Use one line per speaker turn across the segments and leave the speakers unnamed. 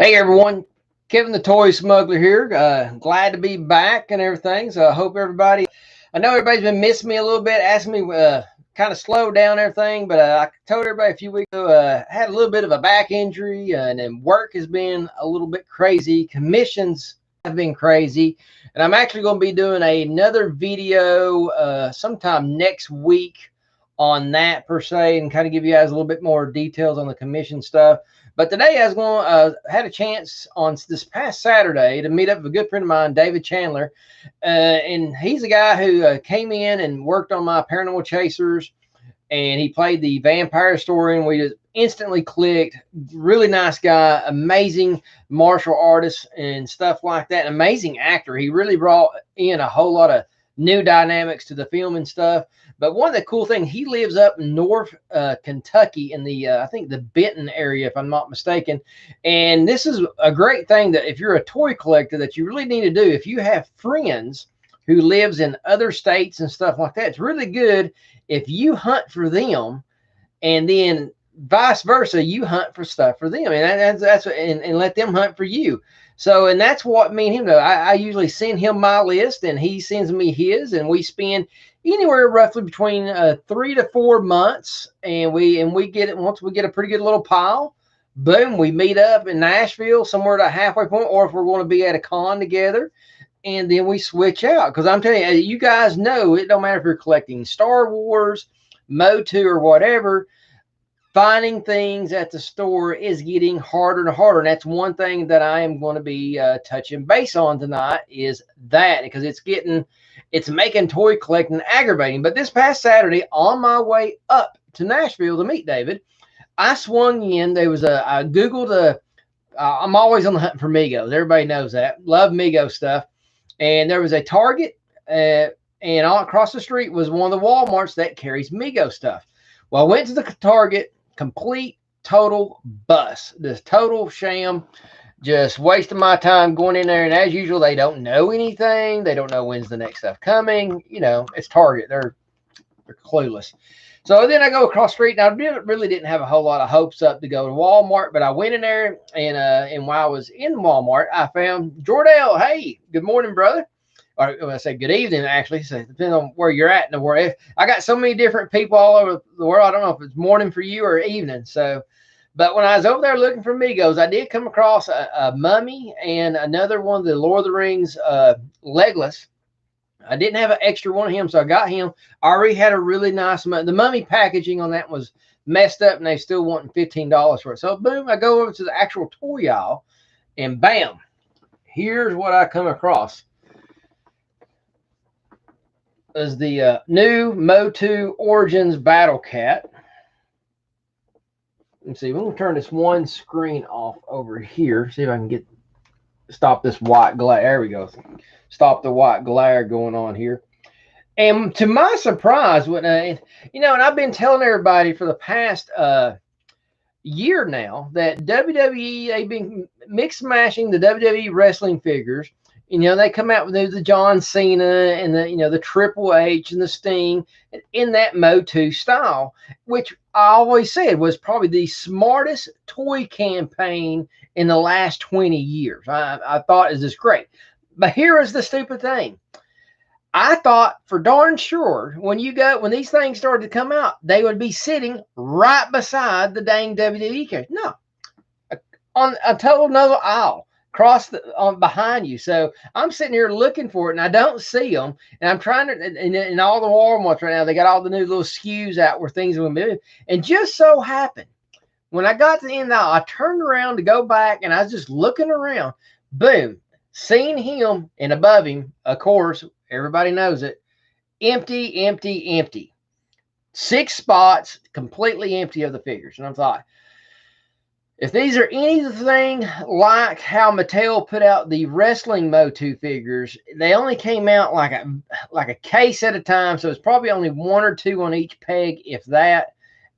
Hey everyone, Kevin the Toy Smuggler here. Glad to be back and everything. So I hope everybody, I know everybody's been missing me a little bit, asking me kind of slow down everything, but I told everybody a few weeks ago, had a little bit of a back injury and then work has been a little bit crazy. Commissions have been crazy. And I'm actually going to be doing another video sometime next week on that per se and kind of give you guys a little bit more details on the commission stuff. But today I was going had a chance on this past Saturday to meet up with a good friend of mine, David Chandler. And he's a guy who came in and worked on my Paranormal Chasers. And he played the vampire story and we just instantly clicked. Really nice guy, amazing martial artist and stuff like that. Amazing actor. He really brought in a whole lot of new dynamics to the film and stuff. But one of the cool things, he lives up in North Kentucky in the, I think the Benton area, if I'm not mistaken. And this is a great thing that if you're a toy collector that you really need to do. If you have friends who lives in other states and stuff like that, it's really good if you hunt for them and then vice versa, you hunt for stuff for them. And that's and let them hunt for you. So, and that's what me and him do. I usually send him my list and he sends me his, and we spend anywhere roughly between 3 to 4 months, and we get it. Once we get a pretty good little pile, boom, we meet up in Nashville somewhere at a halfway point, or if we're going to be at a con together, and then we switch out. Because I'm telling you, you guys know it don't matter if you're collecting Star Wars, MOTU, or whatever. Finding things at the store is getting harder and harder. And that's one thing that I am going to be touching base on tonight, is that, because it's making toy collecting aggravating. But this past Saturday, on my way up to Nashville to meet David, I swung in. There was I Googled I'm always on the hunt for Migos. Everybody knows that. Love Migos stuff. And there was a Target, and all across the street was one of the Walmarts that carries Migos stuff. Well, I went to the Target. Complete, total bust. This total sham. Just wasting my time going in there. And as usual, they don't know anything. They don't know when's the next stuff coming. You know, it's Target. They're clueless. So then I go across the street, and I really didn't have a whole lot of hopes up to go to Walmart. But I went in there, and while I was in Walmart, I found Jordell. Hey, good morning, brother. Or I say good evening, actually. So depending on where you're at in the world. I got so many different people all over the world. I don't know if it's morning for you or evening. So, but when I was over there looking for Migos, I did come across a mummy and another one of the Lord of the Rings legless. I didn't have an extra one of him, so I got him. I already had a really nice mummy. The mummy packaging on that was messed up, and they still wanting $15 for it. So boom, I go over to the actual toy aisle, and bam, here's what I come across. Is the new MOTU Origins Battle Cat. Let's see. We're going to turn this one screen off over here. See if I can stop this white glare. There we go. Stop the white glare going on here. And to my surprise, when and I've been telling everybody for the past year now that WWE, they've been mix mashing the WWE wrestling figures. They come out with the John Cena and the Triple H and the Sting in that MOTU style, which I always said was probably the smartest toy campaign in the last 20 years. I thought is just great. But here is the stupid thing. I thought for darn sure when these things started to come out, they would be sitting right beside the dang WWE character. No, on a total another aisle. On behind you. So I'm sitting here looking for it and I don't see them, and I'm trying to, and in all the Walmarts right now, they got all the new little SKUs out where things will move. And just so happened when I got to the end, I turned around to go back and I was just looking around, boom, seeing him, and above him, of course, everybody knows it, empty. 6 spots completely empty of the figures. And I thought, if these are anything like how Mattel put out the wrestling MOTU figures, they only came out like a case at a time. So it's probably only 1 or 2 on each peg, if that.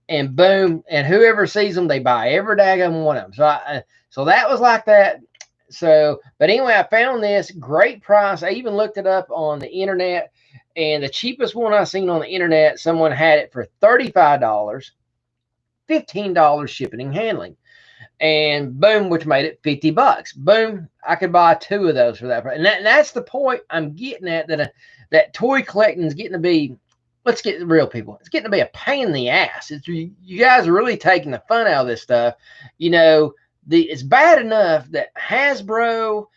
And boom, and whoever sees them, they buy every daggone one of them. So that was like that. So, but anyway, I found this great price. I even looked it up on the internet, and the cheapest one I seen on the internet, someone had it for $35, $15 shipping and handling. and boom, which made it $50. Boom, I could buy 2 of those for that price. And that's the point I'm getting at, that toy collecting is getting to be, let's get real, people, it's getting to be a pain in the ass. You guys are really taking the fun out of this stuff. You know, it's bad enough that Hasbro,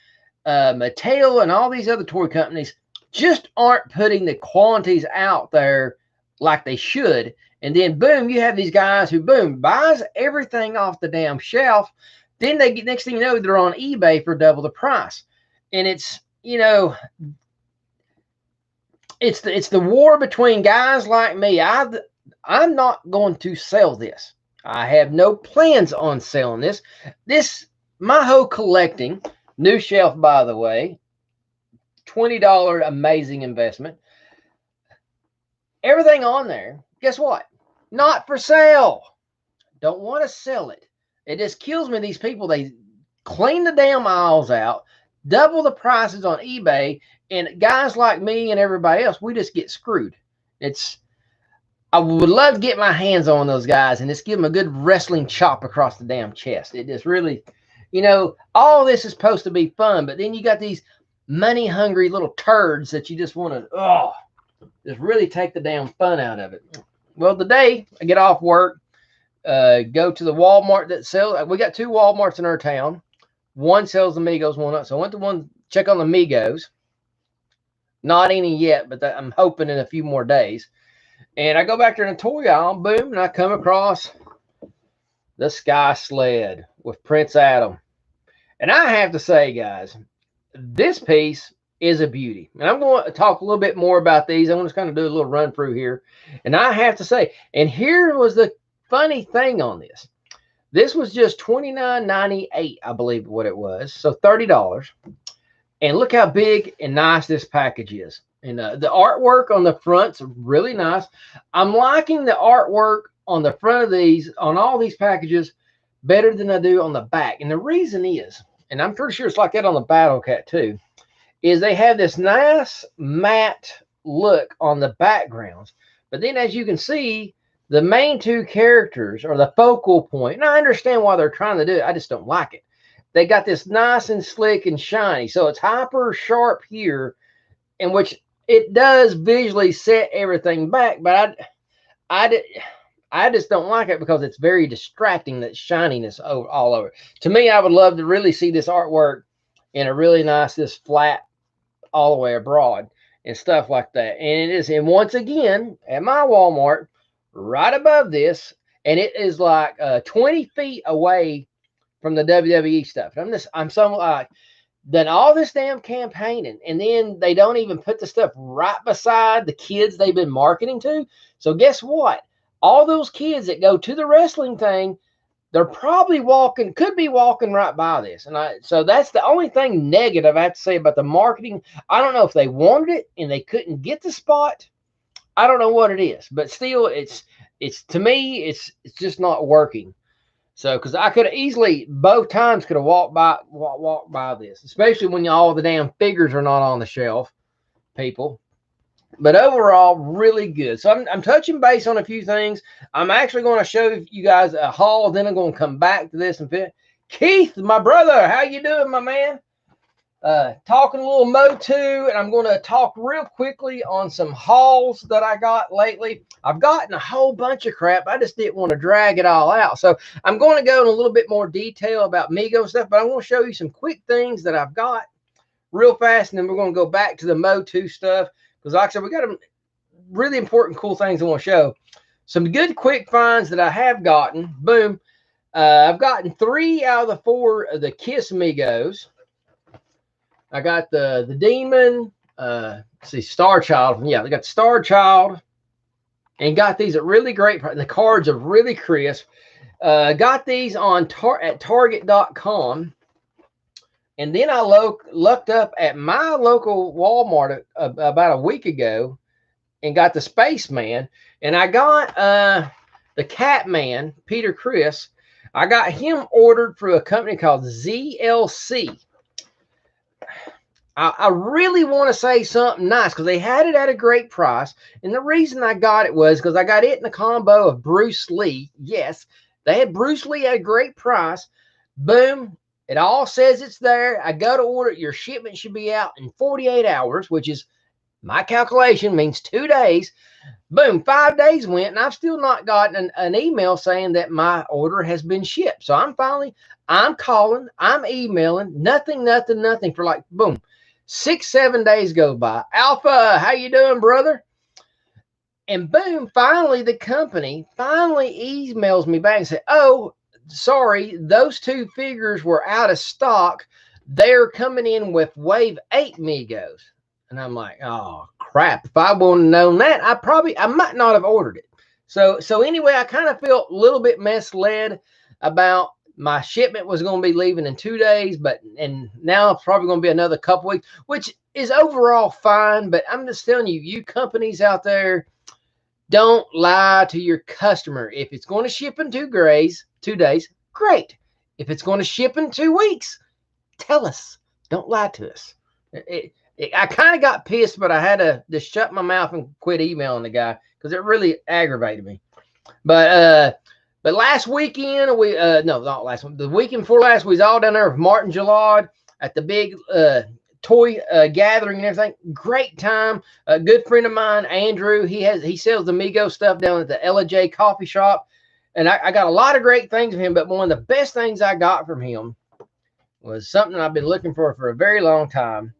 Mattel, and all these other toy companies just aren't putting the quantities out there like they should. And then boom, you have these guys who boom buys everything off the damn shelf. Then they get, next thing you know, they're on eBay for double the price. And it's, you know, it's the war between guys like me. I'm not going to sell this. I have no plans on selling this. My whole collecting, new shelf, by the way, $20 amazing investment. Everything on there, guess what? Not for sale. Don't want to sell it. It just kills me. These people, they clean the damn aisles out, double the prices on eBay, and guys like me and everybody else, we just get screwed. I would love to get my hands on those guys and just give them a good wrestling chop across the damn chest. It just really, you know, all this is supposed to be fun, but then you got these money-hungry little turds that you just want to, just really take the damn fun out of it. Well, today I get off work, go to the Walmart that sells. We got 2 Walmarts in our town. One sells the Migos, one not. So I went to one, check on the Migos. Not any yet, but I'm hoping in a few more days. And I go back there in the toy aisle, boom, and I come across the Skysled with Prince Adam. And I have to say, guys, this piece is a beauty. And I'm going to talk a little bit more about these. I'm going to kind of do a little run through here. And I have to say, and here was the funny thing on this. This was just $29.98, I believe what it was. So $30. And look how big and nice this package is. And the artwork on the front's really nice. I'm liking the artwork on the front of these, on all these packages, better than I do on the back. And the reason is, and I'm pretty sure it's like that on the Battle Cat too, is they have this nice matte look on the backgrounds. But then as you can see, the main 2 characters are the focal point. And I understand why they're trying to do it. I just don't like it. They got this nice and slick and shiny. So it's hyper sharp here, in which it does visually set everything back. But I just don't like it because it's very distracting, that shininess all over. To me, I would love to really see this artwork in a really nice, this flat all the way abroad and stuff like that. And it is, and once again, at my Walmart, right above this, and it is like 20 feet away from the WWE stuff. I'm so like, done all this damn campaigning, and then they don't even put the stuff right beside the kids they've been marketing to. So guess what? All those kids that go to the wrestling thing, they're probably could be walking right by this. And so that's the only thing negative I have to say about the marketing. I don't know if they wanted it and they couldn't get the spot. I don't know what it is, but still, it's to me, it's just not working. So, because I could have easily, both times could have walked by this, especially when all the damn figures are not on the shelf, people. But overall, really good. So I'm touching base on a few things. I'm actually going to show you guys a haul. Then I'm going to come back to this and fit. Keith, my brother, how you doing, my man? Talking a little MOTU, and I'm going to talk real quickly on some hauls that I got lately. I've gotten a whole bunch of crap. I just didn't want to drag it all out. So I'm going to go in a little bit more detail about Mego stuff, but I'm going to show you some quick things that I've got real fast, and then we're going to go back to the MOTU stuff. Because like I said, we got some really important, cool things I want to show. Some good quick finds that I have gotten. Boom. I've gotten 3 out of the 4 of the Kiss Migos. I got the Demon. See, Star Child. Yeah, they got Star Child. And got these at really great price. The cards are really crisp. Got these on at Target.com. And then I looked up at my local Walmart about a week ago and got the Spaceman. And I got the Catman, Peter Criss. I got him ordered through a company called ZLC. I really want to say something nice because they had it at a great price. And the reason I got it was because I got it in a combo of Bruce Lee. Yes, they had Bruce Lee at a great price. Boom. It all says it's there. I go to order it. Your shipment should be out in 48 hours, which is my calculation means 2 days. Boom, 5 days went, and I've still not gotten an email saying that my order has been shipped. So I'm calling, I'm emailing, nothing for like, boom, 6-7 days go by. Alpha, how you doing, brother? And boom, finally the company emails me back and said, oh, sorry, those 2 figures were out of stock. They're coming in with wave 8 Migos. And I'm like, oh crap. If I wouldn't have known that, I might not have ordered it. So anyway, I kind of felt a little bit misled about my shipment was going to be leaving in 2 days, and now it's probably going to be another couple weeks, which is overall fine. But I'm just telling you, you companies out there, don't lie to your customer. If it's going to ship in 2 days, great. If it's going to ship in 2 weeks, tell us. Don't lie to us. I kind of got pissed, but I had to just shut my mouth and quit emailing the guy because it really aggravated me. But last weekend, the weekend before last, we was all down there with Martin Gillard at the big toy gathering and everything. Great time. A good friend of mine, Andrew, he sells the Mego stuff down at the LJ coffee shop, and I got a lot of great things from him. But one of the best things I got from him was something I've been looking for a very long time.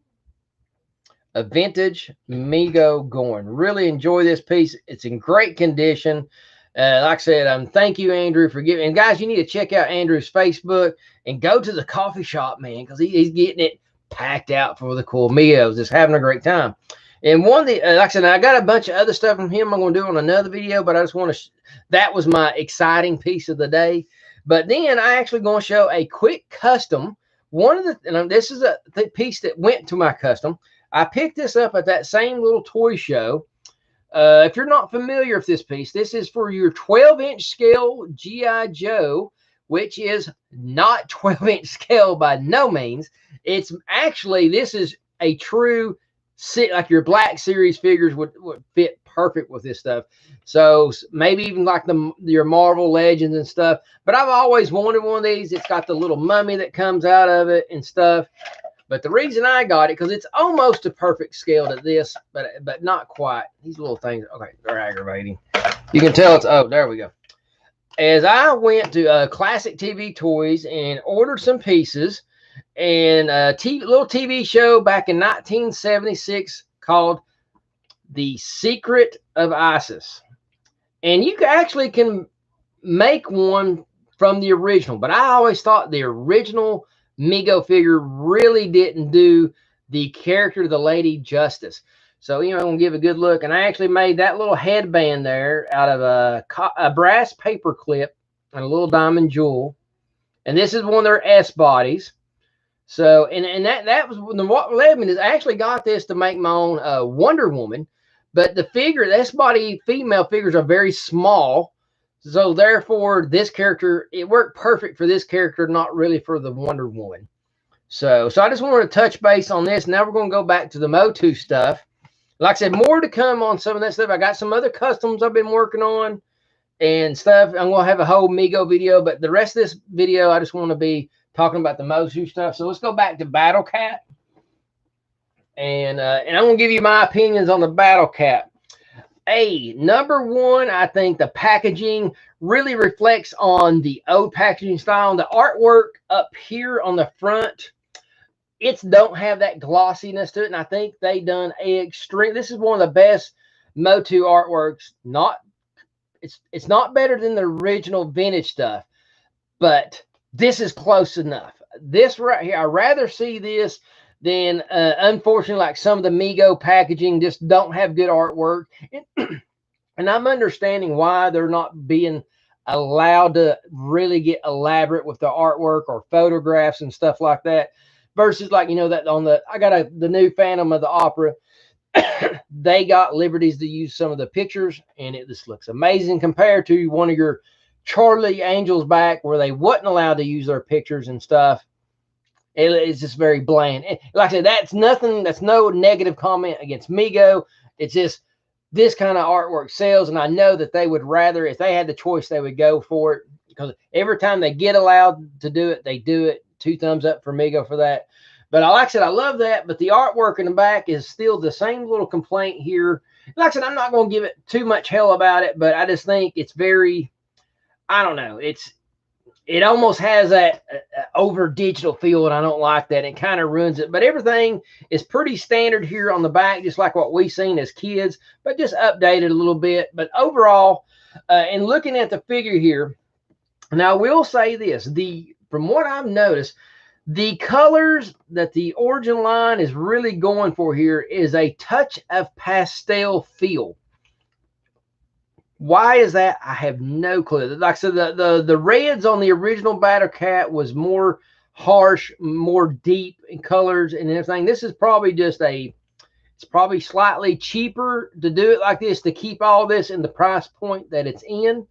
A vintage Mego Gorn. Really enjoy this piece. It's in great condition. Like I said, thank you, Andrew, for giving. And guys, you need to check out Andrew's Facebook and go to the coffee shop, man, because he's getting it packed out for the cool Megos. Just having a great time. And one of the, like I said, I got a bunch of other stuff from him I'm going to do on another video, but I just want to, that was my exciting piece of the day. But then I actually going to show a quick custom. One of the, and this is a piece that went to my custom. I picked this up at that same little toy show. If you're not familiar with this piece, this is for your 12-inch scale G.I. Joe, which is not 12-inch scale by no means. It's actually, this is a true, like your Black Series figures would fit perfect with this stuff. So maybe even like your Marvel Legends and stuff. But I've always wanted one of these. It's got the little mummy that comes out of it and stuff. But the reason I got it, because it's almost a perfect scale to this, but not quite. These little things, okay, they're aggravating. You can tell it's, oh, there we go. As I went to Classic TV Toys and ordered some pieces, and a little TV show back in 1976 called The Secret of Isis. And you actually can make one from the original, but I always thought the original Mego figure really didn't do the character of the lady justice. So, I'm going to give a good look. And I actually made that little headband there out of a brass paper clip and a little diamond jewel. And this is one of their S bodies. So, and that was what led me to, I actually got this to make my own Wonder Woman. But the figure, the S body female figures are very small. So therefore, this character, it worked perfect for this character, not really for the Wonder Woman. So I just wanted to touch base on this. Now we're going to go back to the MOTU stuff. Like I said, more to come on some of that stuff. I got some other customs I've been working on and stuff. I'm going to have a whole Mego video, but the rest of this video, I just want to be talking about the MOTU stuff. So let's go back to Battle Cat. And I'm going to give you my opinions on the Battle Cat. Number one, I think the packaging really reflects on the old packaging style. The artwork up here on the front, it don't have that glossiness to it, and I think they done a extreme. This is one of the best MOTU artworks. It's not better than the original vintage stuff, but this is close enough. This right here, I'd rather see this than unfortunately, like some of the Mego packaging just don't have good artwork. And I'm understanding why they're not being allowed to really get elaborate with the artwork or photographs and stuff like that. Versus like, that on I got the new Phantom of the Opera. They got liberties to use some of the pictures, and it just looks amazing compared to one of your Charlie Angels back where they wasn't allowed to use their pictures and stuff. It's just very bland. Like I said, that's nothing. That's no negative comment against Mego. It's just this kind of artwork sells, and I know that they would rather, if they had the choice, they would go for it because every time they get allowed to do it, they do it. 2 thumbs up for Migo for that. But like I said, I love that. But the artwork in the back is still the same little complaint here. Like I said, I'm not going to give it too much hell about it, but I just think it's very, I don't know. It almost has that over digital feel, and I don't like that. It kind of ruins it. But everything is pretty standard here on the back, just like what we've seen as kids, but just updated a little bit. But overall, and looking at the figure here, now I will say this: from what I've noticed, the colors that the Origin line is really going for here is a touch of pastel feel. Why is that? I have no clue. Like I said, the reds on the original Battle Cat was more harsh, more deep in colors and everything. This is probably just it's probably slightly cheaper to do it like this to keep all this in the price point that it's in.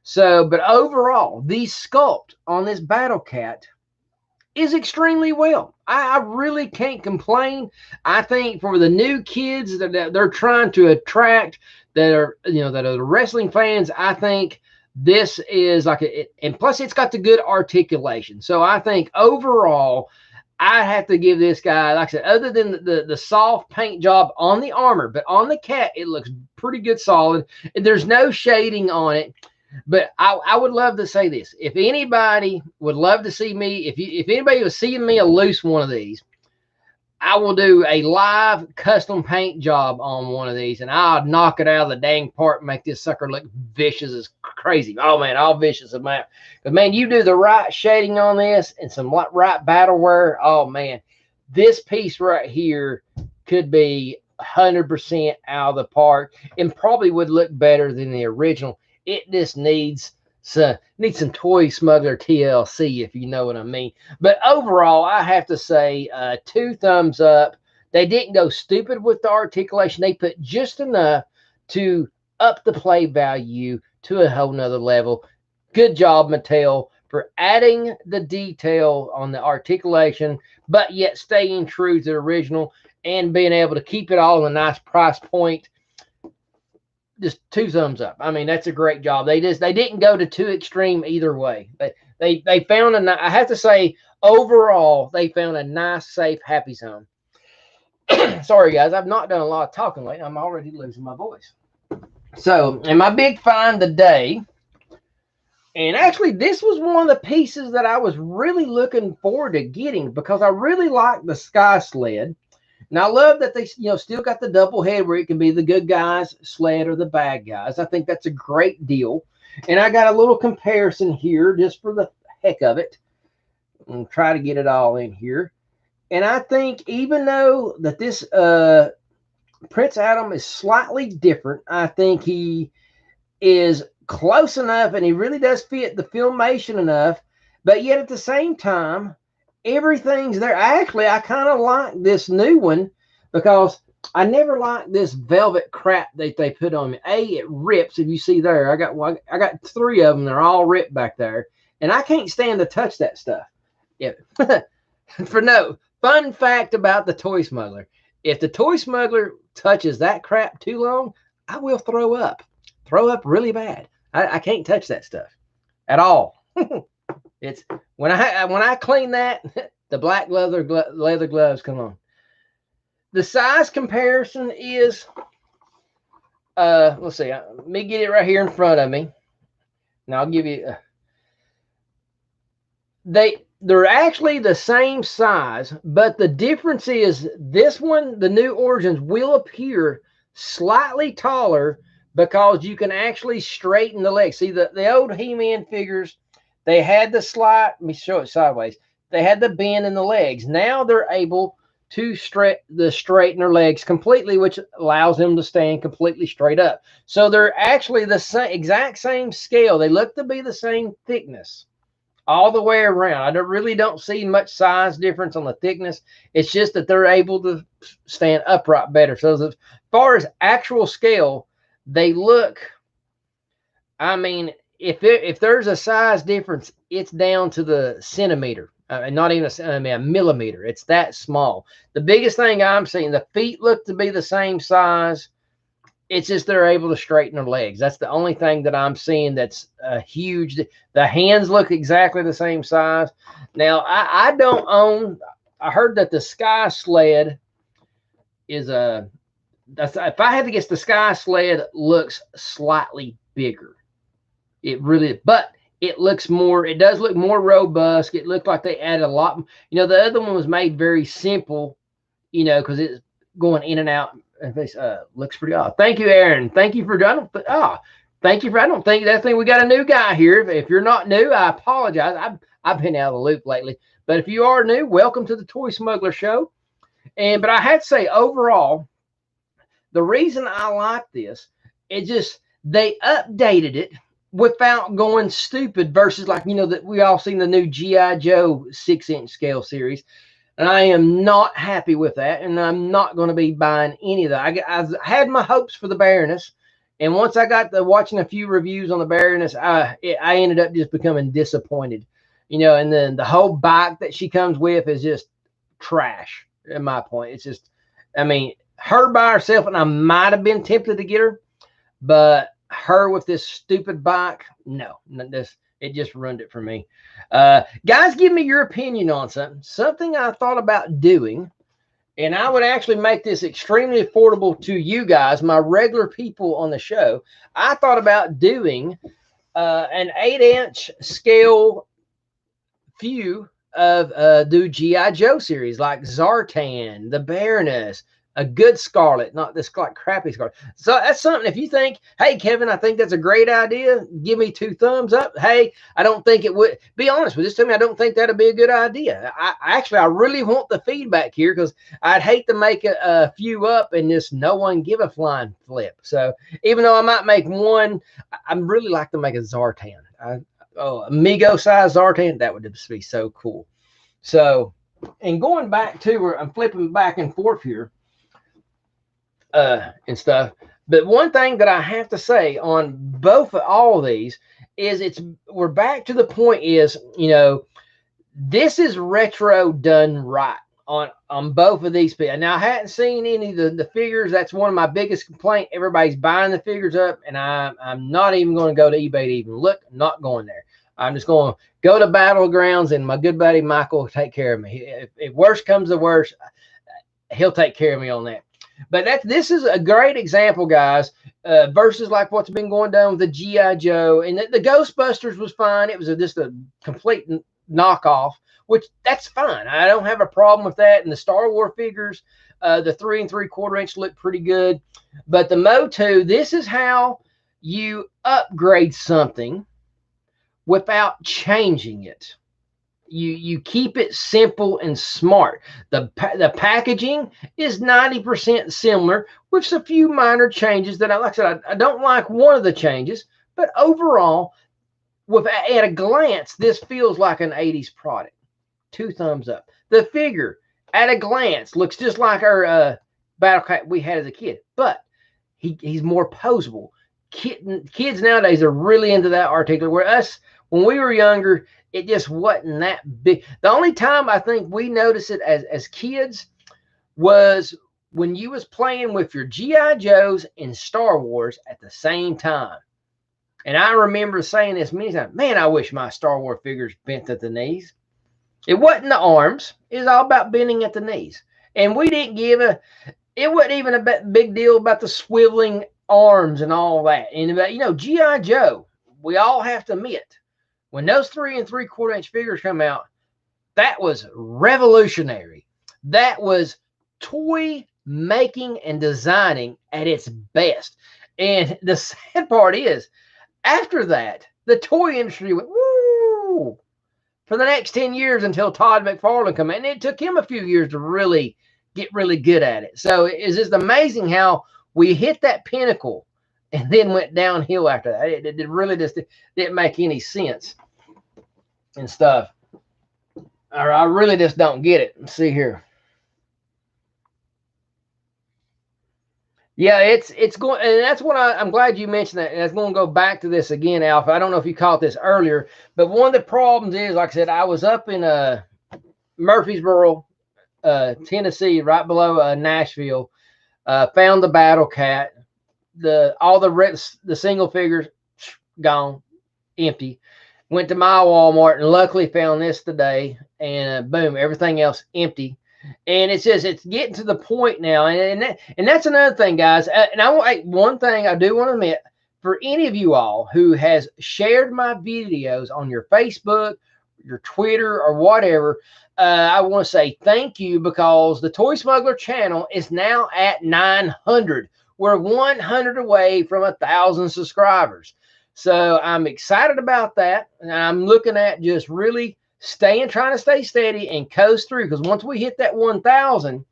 So, but overall, the sculpt on this Battle Cat is extremely well. I really can't complain. I think for the new kids that they're trying to attract, that are the wrestling fans, I think this is like and plus it's got the good articulation. So I think overall, I have to give this guy, like I said, other than the soft paint job on the armor, but on the cat it looks pretty good, solid. There's no shading on it. But I would love to say this: if anybody would love to see me, if anybody was seeing me a loose one of these, I will do a live custom paint job on one of these, and I'll knock it out of the dang part and make this sucker look vicious as crazy. Oh man, all vicious as that. But man, you do the right shading on this and some right battle wear. Oh man, this piece right here could be 100% out of the park and probably would look better than the original. It just needs some Toy Smuggler TLC, if you know what I mean. But overall, I have to say 2 thumbs up. They didn't go stupid with the articulation. They put just enough to up the play value to a whole nother level. Good job, Mattel, for adding the detail on the articulation, but yet staying true to the original and being able to keep it all in a nice price point. Just 2 thumbs up. I mean, that's a great job. They didn't go to too extreme either way. They found I have to say, overall, they found a nice, safe, happy zone. Sorry, guys. I've not done a lot of talking lately. I'm already losing my voice. So, and my big find today, and actually, this was one of the pieces that I was really looking forward to getting because I really like the Skysled. And I love that they, still got the double head where it can be the good guys, Sled, or the bad guys. I think that's a great deal. And I got a little comparison here just for the heck of it. And try to get it all in here. And I think even though that this Prince Adam is slightly different, I think he is close enough and he really does fit the filmation enough. But yet at the same time, everything's there. I kind of like this new one because I never liked this velvet crap that they put on me. It rips. If you see there, I got 3 of them. They're all ripped back there, and I can't stand to touch that stuff. Yeah. Fun fact about the Toy Smuggler: if the Toy Smuggler touches that crap too long, I will throw up. Throw up really bad. I can't touch that stuff at all. It's when I clean that, the black leather gloves come on. The size comparison is, let's see, let me get it right here in front of me. Now I'll give you. They're actually the same size, but the difference is this one, the new Origins, will appear slightly taller because you can actually straighten the legs. See, the old He-Man figures, they had the slide. Let me show it sideways. They had the bend in the legs. Now they're able to straighten their legs completely, which allows them to stand completely straight up. So they're actually the exact same scale. They look to be the same thickness all the way around. I really don't see much size difference on the thickness. It's just that they're able to stand upright better. So as far as actual scale, they look, I mean, if there's a size difference, it's down to the centimeter, not even a millimeter. It's that small. The biggest thing I'm seeing, the feet look to be the same size. It's just they're able to straighten their legs. That's the only thing that I'm seeing that's huge. The hands look exactly the same size. Now, I don't own, I heard that the Skysled is a, if I had to guess, the Skysled looks slightly bigger. It really, but it looks more, it does look more robust. It looked like they added a lot. You know, the other one was made very simple, you know, because it's going in and out. Looks pretty odd. Thank you, Aaron. Thank you for, thank you for, I don't think that thing, we got a new guy here. If you're not new, I apologize. I've been out of the loop lately. But if you are new, welcome to the Toy Smuggler Show. But I had to say, overall, the reason I like this, it just, they updated it without going stupid versus, like, you know, that we all seen the new G.I. Joe 6-inch scale series. And I am not happy with that. And I'm not going to be buying any of that. I had my hopes for the Baroness. And once I got to watching a few reviews on the Baroness, I ended up just becoming disappointed. You know, and then the whole bike that she comes with is just trash, in my point. It's just, I mean, her by herself, and I might have been tempted to get her, but her with this stupid bike, no, it just ruined it for me. Guys, give me your opinion on something I thought about doing, and I would actually make this extremely affordable to you guys, my regular people on the show. I thought about doing an 8-inch scale few of the G.I. Joe series, like Zartan, the Baroness, a good Scarlet, not this like crappy Scarlet. So that's something, if you think, hey, Kevin, I think that's a great idea, give me 2 thumbs up. Hey, I don't think it would. Be honest with this to me, I don't think that'd be a good idea. I really want the feedback here, because I'd hate to make a few up and just no one give a flying flip. So even though I might make one, I'd really like to make a Zartan. Amigo size Zartan, that would just be so cool. So, and going back to where I'm flipping back and forth here, and stuff. But one thing that I have to say on all of these is we're back to the point is, you know, this is retro done right on both of these. Now, I hadn't seen any of the figures. That's one of my biggest complaints. Everybody's buying the figures up, and I'm not even going to go to eBay to even look. I'm not going there. I'm just going to go to Battlegrounds, and my good buddy Michael will take care of me. If worst comes to worst, he'll take care of me on that. But this is a great example, guys, versus like what's been going down with the G.I. Joe. And the Ghostbusters was fine. It was just a complete knockoff, which that's fine. I don't have a problem with that. And the Star Wars figures, the 3 3/4 inch look pretty good. But the MOTU, this is how you upgrade something without changing it. You keep it simple and smart. The packaging is 90% similar, with a few minor changes that, like I said, I don't like one of the changes, but overall, at a glance, this feels like an 80s product. 2 thumbs up. The figure, at a glance, looks just like our Battle Cat we had as a kid, but he's more posable. Kids nowadays are really into that articulate, where us, when we were younger, it just wasn't that big. The only time I think we noticed it as kids was when you was playing with your G.I. Joes and Star Wars at the same time. And I remember saying this many times, man, I wish my Star Wars figures bent at the knees. It wasn't the arms. It was all about bending at the knees. And we didn't it wasn't even a big deal about the swiveling arms and all that. And about, you know, G.I. Joe, we all have to admit, when those 3 3/4 inch figures come out, that was revolutionary. That was toy making and designing at its best. And the sad part is, after that, the toy industry went woo for the next 10 years until Todd McFarlane came in. And it took him a few years to really get really good at it. So it's just amazing how we hit that pinnacle and then went downhill after that. It really just didn't make any sense and stuff. I really just don't get it. Let's see here. Yeah, it's going, and that's what I'm glad you mentioned that. And it's going to go back to this again, Alpha. I don't know if you caught this earlier, but one of the problems is, like I said, I was up in Murfreesboro, Tennessee, right below Nashville. Found the Battle Cat. all the single figures gone, empty. Went to my Walmart and luckily found this today, and boom, everything else empty. And it's getting to the point now, and that's another thing, guys. And I want one thing I do want to admit, for any of you all who has shared my videos on your Facebook, your Twitter, or whatever, I want to say thank you, because the Toy Smuggler channel is now at 900. We're 100 away from 1,000 subscribers. So I'm excited about that, and I'm looking at just really trying to stay steady and coast through, because once we hit that 1,000,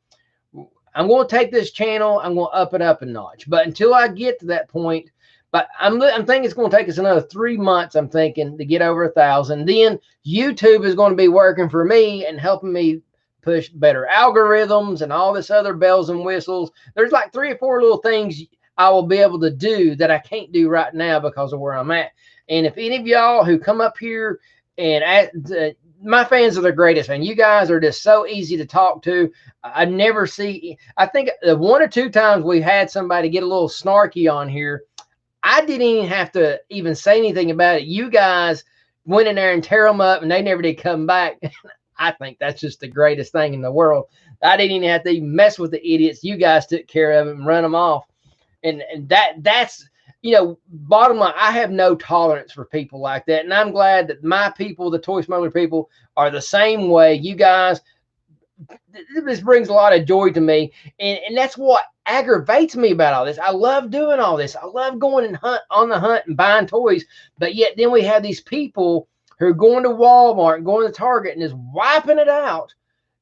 I'm going to take this channel, I'm going to up it up a notch. But until I get to that point, but I'm thinking it's going to take us another 3 months, I'm thinking, to get over 1,000. Then YouTube is going to be working for me and helping me push better algorithms and all this other bells and whistles. There's like 3 or 4 little things I will be able to do that I can't do right now because of where I'm at. And if any of y'all who come up here and my fans are the greatest, man. You guys are just so easy to talk to. I never see, I think 1 or 2 times we had somebody get a little snarky on here. I didn't even have to even say anything about it. You guys went in there and tear them up, and they never did come back. I think that's just the greatest thing in the world. I didn't even have to even mess with the idiots. You guys took care of it and run them off. And that's, you know, bottom line, I have no tolerance for people like that. And I'm glad that my people, the Toy Smuggler people, are the same way. You guys, this brings a lot of joy to me. And that's what aggravates me about all this. I love doing all this. I love going and on the hunt and buying toys. But yet then we have these people who are going to Walmart and going to Target and just wiping it out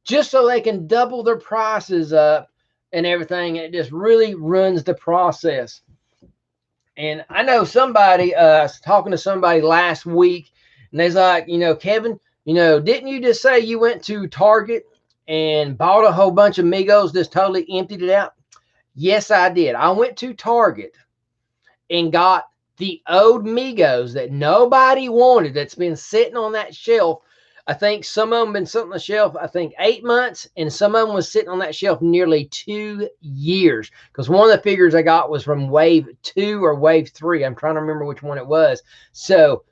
just so they can double their prices up and everything. It just really ruins the process. And I know somebody, I was talking to somebody last week, and they's like, you know, Kevin, you know, didn't you just say you went to Target and bought a whole bunch of Migos, just totally emptied it out? Yes, I did. I went to Target and got the old Migos that nobody wanted, that's been sitting on that shelf. I think some of them been sitting on the shelf, I think 8 months, and some of them was sitting on that shelf nearly 2 years. Because one of the figures I got was from wave 2 or wave 3. I'm trying to remember which one it was. So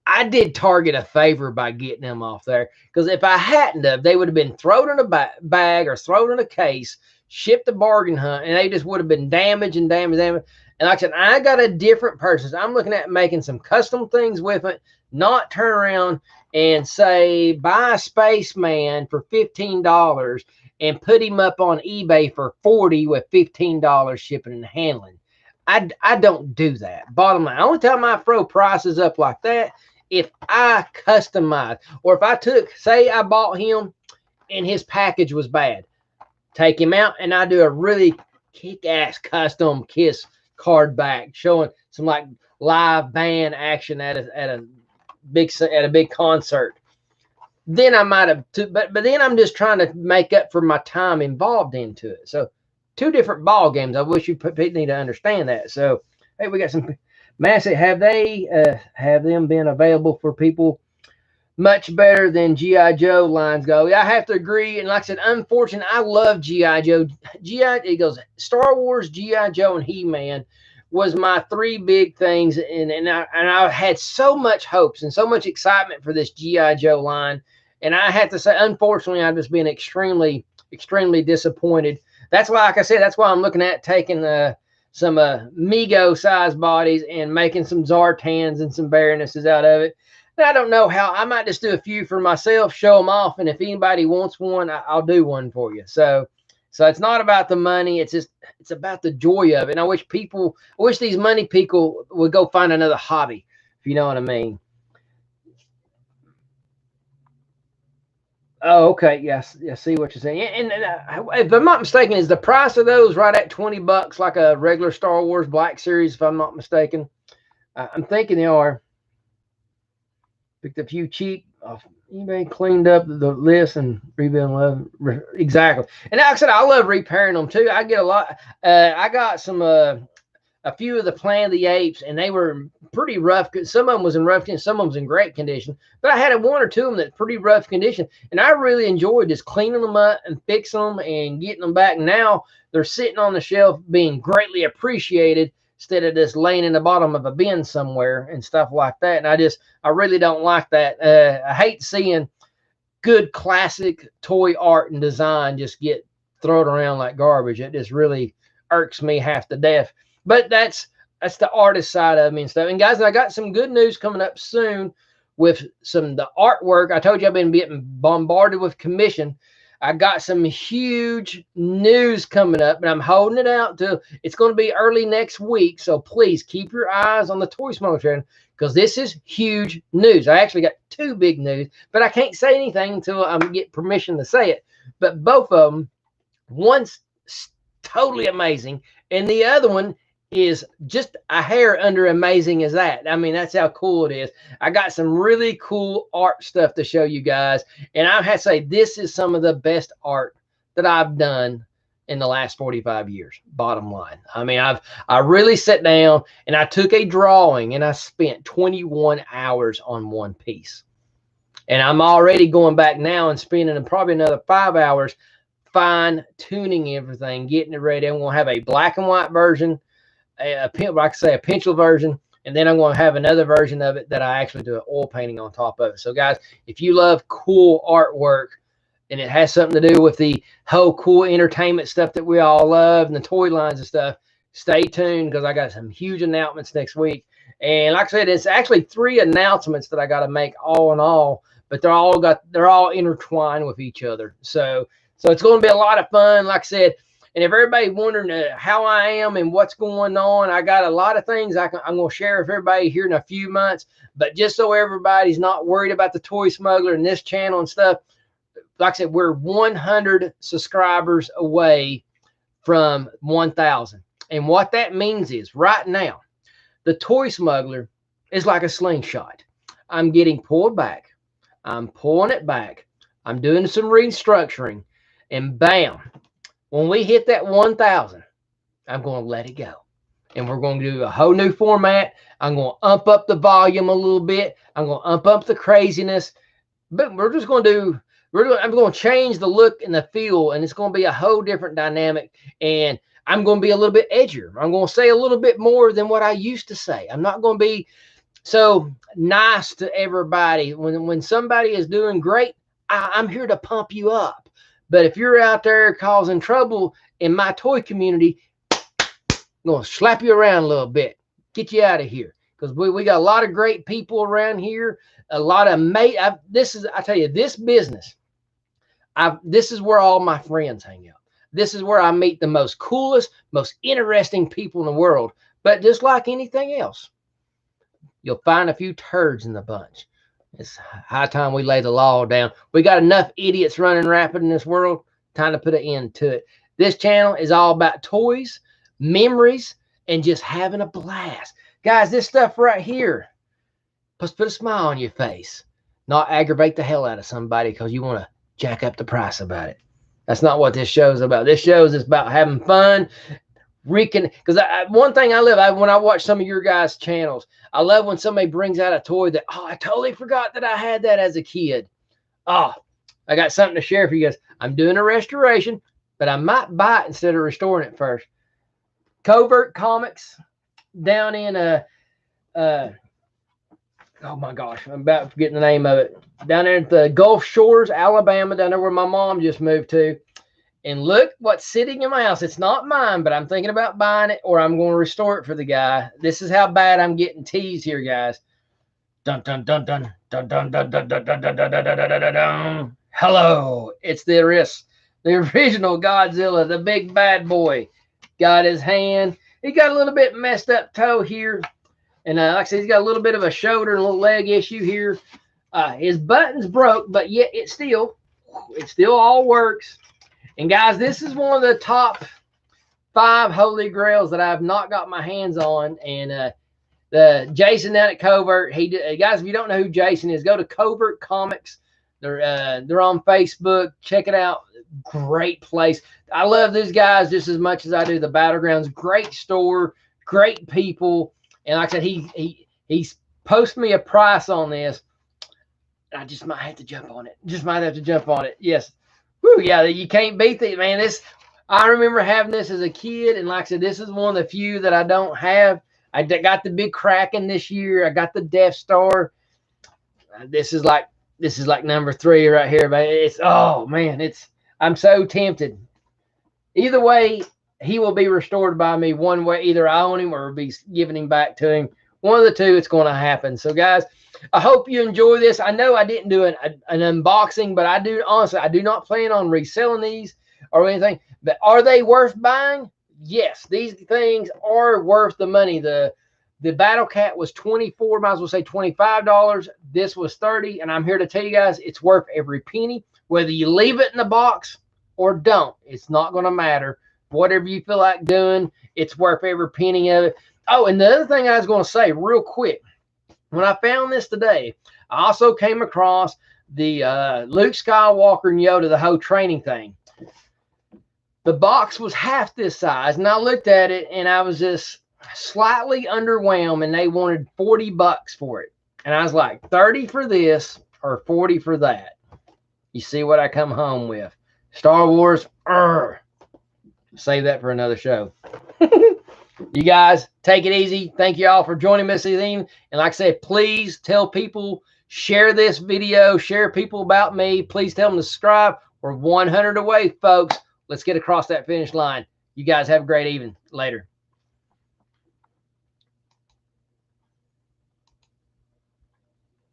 I did Target a favor by getting them off there. Because if I hadn't have, they would have been thrown in a bag or thrown in a case, shipped to bargain hunt, and they just would have been damaged and damaged. And like I said, I got a different purchase. I'm looking at making some custom things with it, not turn around and say, buy a spaceman for $15 and put him up on eBay for $40 with $15 shipping and handling. I don't do that. Bottom line, only time I throw prices up like that, if I customize, or if I took, say I bought him and his package was bad, take him out and I do a really kick-ass custom KISS card back showing some like live band action at a big concert. Then I might have, but then I'm just trying to make up for my time involved into it. So 2 different ball games. I wish you need to understand that. So hey, we got some massive. Have them been available for people much better than G.I. Joe lines go? Yeah, I have to agree. And like I said, unfortunately, I love G.I. Joe. It goes Star Wars, G.I. Joe, and He-Man was my 3 big things, and I had so much hopes and so much excitement for this G.I. Joe line, and I have to say, unfortunately, I've just been extremely disappointed. That's why, like I said, that's why I'm looking at taking some Mego size bodies and making some Zartans and some Baronesses out of it. And I don't know how. I might just do a few for myself, show them off, and if anybody wants one, I'll do one for you. So it's not about the money. It's about the joy of it. And I wish these money people would go find another hobby, if you know what I mean. Oh, okay. Yes. I see what you're saying. And if I'm not mistaken, is the price of those right at $20 like a regular Star Wars Black Series, if I'm not mistaken? I'm thinking they are. Picked a few cheap off eBay, cleaned up the list and rebuild. Exactly. And like I said, I love repairing them too. I get a lot. I got some a few of the Planet of the Apes, and they were pretty rough. Some of them was in rough condition, some of them was in great condition. But I had 1 or 2 of them that's pretty rough condition, and I really enjoyed just cleaning them up and fixing them and getting them back. Now they're sitting on the shelf, being greatly appreciated. instead of just laying in the bottom of a bin somewhere and stuff like that. And I really don't like that. I hate seeing good classic toy art and design just get thrown around like garbage. It just really irks me half to death. But that's the artist side of me and stuff. And guys, I got some good news coming up soon with the artwork. I told you I've been getting bombarded with commission. I got some huge news coming up, and I'm holding it out till it's going to be early next week. So please keep your eyes on the Toy Smuggler channel, because this is huge news. I actually got two big news, but I can't say anything until I get permission to say it. But both of them, one's totally amazing, and the other one is just a hair under amazing as that. I mean, that's how cool it is. I got some really cool art stuff to show you guys, and I have to say this is some of the best art that I've done in the last 45 years, bottom line. I mean, I really sat down and I took a drawing and I spent 21 hours on one piece. And I'm already going back now and spending probably another 5 hours fine tuning everything, getting it ready. I'm going to have a black and white version, like I say, a pencil version, and then I'm going to have another version of it that I actually do an oil painting on top of it. So guys, if you love cool artwork and it has something to do with the whole cool entertainment stuff that we all love and the toy lines and stuff, stay tuned, because I got some huge announcements next week. And like I said, it's actually 3 announcements that I got to make all in all, but they're all intertwined with each other. So it's going to be a lot of fun, like I said. And if everybody wondering how I am and what's going on, I got a lot of things I'm going to share with everybody here in a few months. But just so everybody's not worried about the Toy Smuggler and this channel and stuff, like I said, we're 100 subscribers away from 1,000. And what that means is right now, the Toy Smuggler is like a slingshot. I'm getting pulled back. I'm pulling it back. I'm doing some restructuring. And bam, when we hit that 1,000, I'm going to let it go. And we're going to do a whole new format. I'm going to ump up the volume a little bit. I'm going to ump up the craziness. But we're just going to do, I'm going to change the look and the feel. And it's going to be a whole different dynamic. And I'm going to be a little bit edgier. I'm going to say a little bit more than what I used to say. I'm not going to be so nice to everybody. When somebody is doing great, I'm here to pump you up. But if you're out there causing trouble in my toy community, I'm going to slap you around a little bit, get you out of here. Because we got a lot of great people around here, a lot of I tell you, this business, this is where all my friends hang out. This is where I meet the most coolest, most interesting people in the world. But just like anything else, you'll find a few turds in the bunch. It's high time we lay the law down. We got enough idiots running rapid in this world. Time to put an end to it. This channel is all about toys, memories, and just having a blast. Guys, this stuff right here, just put a smile on your face. Not aggravate the hell out of somebody because you want to jack up the price about it. That's not what this show is about. This show is about having fun. Because one thing I love, when I watch some of your guys' channels, I love when somebody brings out a toy that, oh, I totally forgot that I had that as a kid. Oh, I got something to share for you guys. I'm doing a restoration, but I might buy it instead of restoring it first. Covert Comics down in oh my gosh, I'm about forgetting the name of it. Down there at the Gulf Shores, Alabama, down there where my mom just moved to. And look what's sitting in my house. It's not mine, but I'm thinking about buying it, or I'm going to restore it for the guy. This is how bad I'm getting teased here, guys. Dun dun dun dun dun dun dun dun dun dun dun dun dun dun dun dun. Hello, it's the original Godzilla, the big bad boy. Got his hand. He got a little bit messed up toe here, and like I said, he's got a little bit of a shoulder and a little leg issue here. His buttons broke, but yet it still all works. And guys, this is one of the top 5 holy grails that I've not got my hands on. And the Jason down at Covert, guys, if you don't know who Jason is, go to Covert Comics. They're on Facebook. Check it out. Great place. I love these guys just as much as I do the Battlegrounds. Great store, great people. And like I said, he's posted me a price on this. I just might have to jump on it. Yes. Woo, yeah, you can't beat it, man. I remember having this as a kid, and like I said, this is one of the few that I don't have. I got the big Kraken this year. I got the Death Star. This is like number 3 right here, but it's, oh man, I'm so tempted. Either way, he will be restored by me one way. Either I own him or be giving him back to him. One of the two, it's going to happen. So guys, I hope you enjoy this. I know I didn't do an unboxing, but I do not plan on reselling these or anything. But are they worth buying? Yes, these things are worth the money. The Battle Cat was $24, might as well say $25. This was $30, and I'm here to tell you guys it's worth every penny. Whether you leave it in the box or don't, it's not going to matter. Whatever you feel like doing, it's worth every penny of it. Oh, and the other thing I was going to say real quick, when I found this today, I also came across the Luke Skywalker and Yoda, the whole training thing. The box was half this size, and I looked at it, and I was just slightly underwhelmed, and they wanted $40 for it. And I was like, 30 for this or 40 for that. You see what I come home with. Star Wars, save that for another show. You guys, take it easy. Thank you all for joining me this evening. And like I said, please tell people, share this video, share people about me. Please tell them to subscribe. We're 100 away, folks. Let's get across that finish line. You guys have a great evening. Later.